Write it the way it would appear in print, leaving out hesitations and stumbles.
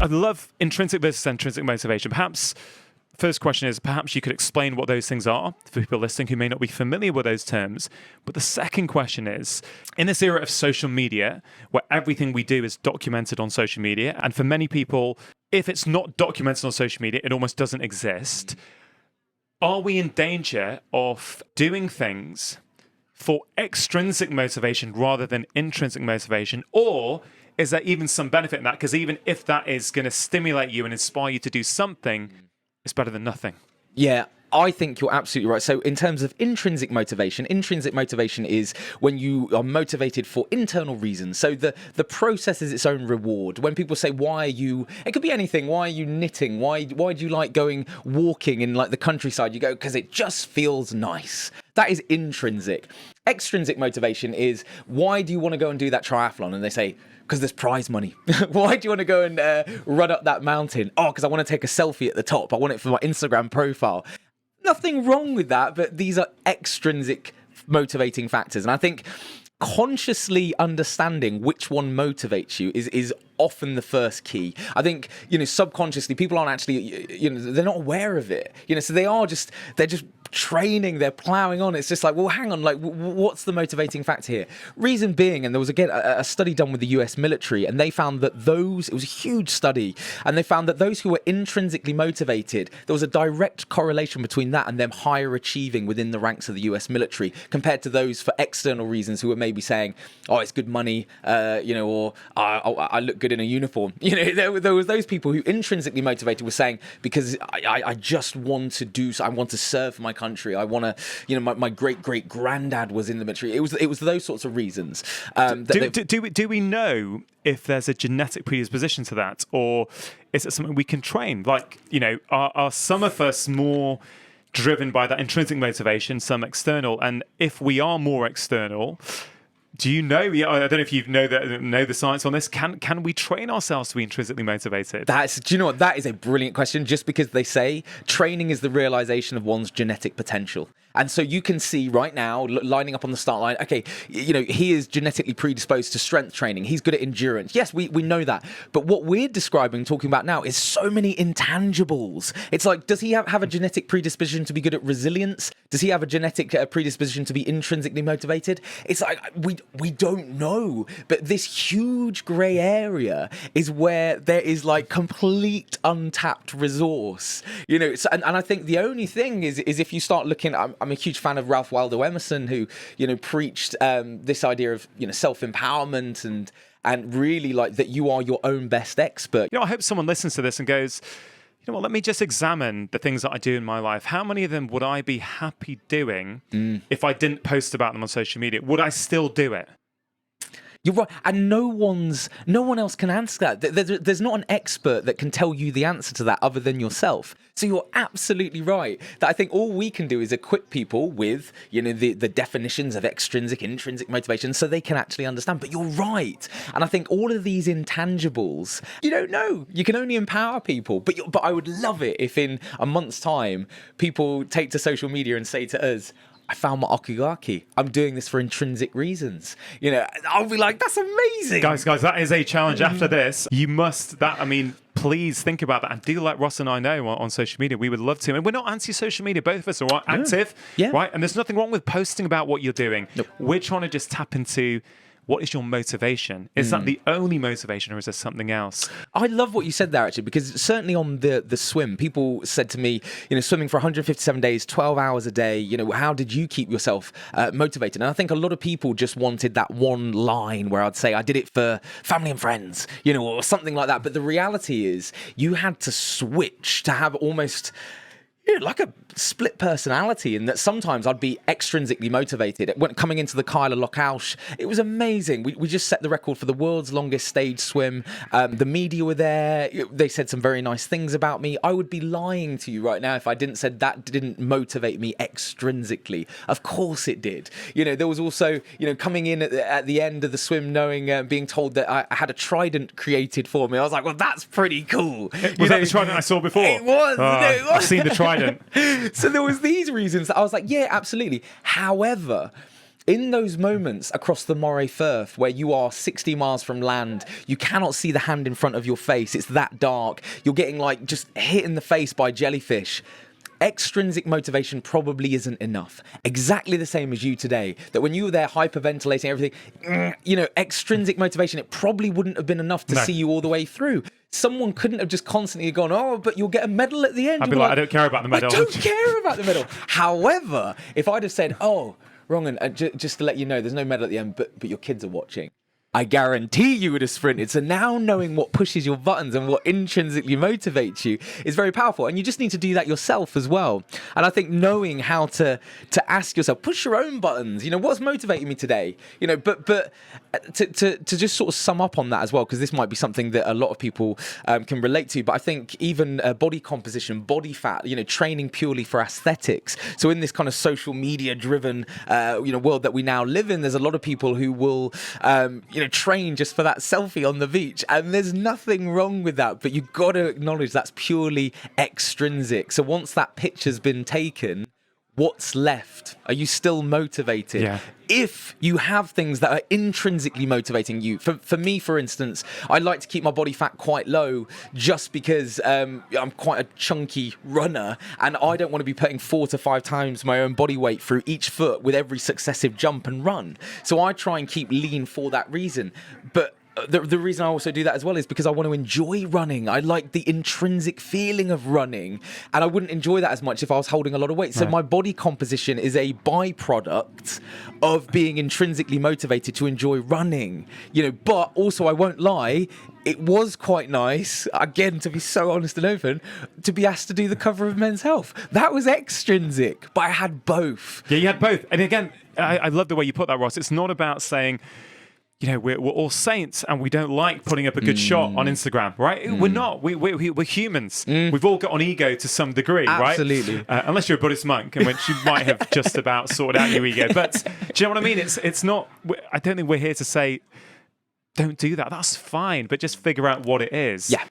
I love intrinsic versus extrinsic motivation. Perhaps first question is, perhaps you could explain what those things are for people listening who may not be familiar with those terms. But the second question is, in this era of social media, where everything we do is documented on social media, and for many people, if it's not documented on social media, it almost doesn't exist. Are we in danger of doing things for extrinsic motivation rather than intrinsic motivation? Or is there even some benefit in that? Because even if that is going to stimulate you and inspire you to do something, it's better than nothing. Yeah, I think you're absolutely right. So in terms of intrinsic motivation is when you are motivated for internal reasons. So the process is its own reward. When people say, why are you, it could be anything. Why are you knitting? Why do you like going walking in like the countryside? You go, because it just feels nice. That is intrinsic. Extrinsic motivation is, why do you want to go and do that triathlon? And they say, because there's prize money. Why do you want to go and run up that mountain? Oh, because I want to take a selfie at the top. I want it for my Instagram profile. Nothing wrong with that, but these are extrinsic motivating factors. And I think consciously understanding which one motivates you is often the first key. I think, subconsciously, people aren't actually, they're not aware of it. So they're just training, they're plowing on. It's just like, well, hang on, like, what's the motivating factor here? Reason being, and there was again a study done with the US military, and they found that it was a huge study, and they found that those who were intrinsically motivated, there was a direct correlation between that and them higher achieving within the ranks of the US military compared to those for external reasons who were maybe saying, oh, it's good money, or I look good in a uniform. There was those people who intrinsically motivated were saying, because I just want to do so, I want to serve my country. I want to, my great granddad was in the military. It was those sorts of reasons. Do we know if there's a genetic predisposition to that, or is it something we can train? Like, are some of us more driven by that intrinsic motivation, some external? And if we are more external, do you know? I don't know if you know the science on this. Can we train ourselves to be intrinsically motivated? Do you know what? That is a brilliant question. Just because they say training is the realization of one's genetic potential. And so you can see right now, lining up on the start line, okay, he is genetically predisposed to strength training. He's good at endurance. Yes, we know that. But what we're talking about now is so many intangibles. It's like, does he have a genetic predisposition to be good at resilience? Does he have a genetic predisposition to be intrinsically motivated? It's like, we don't know. But this huge grey area is where there is like complete untapped resource. And I think the only thing is if you start looking, I'm a huge fan of Ralph Waldo Emerson, who preached this idea of self-empowerment and really like that you are your own best expert. I hope someone listens to this and goes, let me just examine the things that I do in my life. How many of them would I be happy doing if I didn't post about them on social media? Would I still do it? You're right, and no one else can answer that. There's not an expert that can tell you the answer to that other than yourself. So you're absolutely right. That I think all we can do is equip people with, the definitions of extrinsic, intrinsic motivation, so they can actually understand. But you're right, and I think all of these intangibles, you don't know. You can only empower people. But I would love it if in a month's time, people take to social media and say to us, I found my okigaki. I'm doing this for intrinsic reasons. I'll be like, that's amazing. Guys, that is a challenge after this. You must, please think about that and do let Ross and I know on social media. We would love to. And we're not anti-social media. Both of us are active, right? And there's nothing wrong with posting about what you're doing. Nope. We're trying to just tap into, what is your motivation? Is that the only motivation, or is there something else? I love what you said there, actually, because certainly on the swim, people said to me, swimming for 157 days, 12 hours a day, how did you keep yourself motivated? And I think a lot of people just wanted that one line where I'd say, I did it for family and friends, or something like that. But the reality is you had to switch to have almost like a split personality, in that sometimes I'd be extrinsically motivated. When coming into the Kyla Lockhausch, it was amazing. We just set the record for the world's longest stage swim. The media were there. They said some very nice things about me. I would be lying to you right now if I didn't say that didn't motivate me extrinsically. Of course it did. There was also, coming in at the end of the swim, knowing, being told that I had a trident created for me. I was like, well, that's pretty cool. Was that the trident I saw before? It was. I've seen the trident. So there was these reasons that I was like, yeah, absolutely. However, In those moments across the Moray Firth where you are 60 miles from land, you cannot see the hand in front of your face. It's that dark. You're getting like just hit in the face by jellyfish. Extrinsic motivation probably isn't enough. Exactly the same as you today. That when you were there hyperventilating everything, extrinsic motivation, it probably wouldn't have been enough to see you all the way through. Someone couldn't have just constantly gone, oh, but you'll get a medal at the end. I'd be like, I don't care about the medal. I don't care about the medal. However, if I'd have said, oh, wrong, and just to let you know, there's no medal at the end, but your kids are watching, I guarantee you would have sprinted. So now knowing what pushes your buttons and what intrinsically motivates you is very powerful. And you just need to do that yourself as well. And I think knowing how to ask yourself, push your own buttons, what's motivating me today? But to just sort of sum up on that as well, because this might be something that a lot of people can relate to. But I think even body composition, body fat, training purely for aesthetics. So in this kind of social media driven, world that we now live in, there's a lot of people who will, train just for that selfie on the beach, and there's nothing wrong with that, but you've got to acknowledge that's purely extrinsic. So once that picture's been taken, what's left? Are you still motivated? Yeah. If you have things that are intrinsically motivating you, for me, for instance, I like to keep my body fat quite low just because I'm quite a chunky runner, and I don't want to be putting 4 to 5 times my own body weight through each foot with every successive jump and run. So I try and keep lean for that reason. But the reason I also do that as well is because I want to enjoy running. I like the intrinsic feeling of running, and I wouldn't enjoy that as much if I was holding a lot of weight. So my body composition is a byproduct of being intrinsically motivated to enjoy running. But also I won't lie, it was quite nice, again, to be so honest and open, to be asked to do the cover of Men's Health. That was extrinsic, but I had both. Yeah, you had both. And again, I love the way you put that, Ross. It's not about saying, we're all saints and we don't like putting up a good shot on Instagram, right? We're not. We're humans. We've all got an ego to some degree, Absolutely. Right? Unless you're a Buddhist monk, in which you might have just about sorted out your ego. But do you know what I mean? It's not. I don't think we're here to say, don't do that. That's fine, but just figure out what it is. Yeah.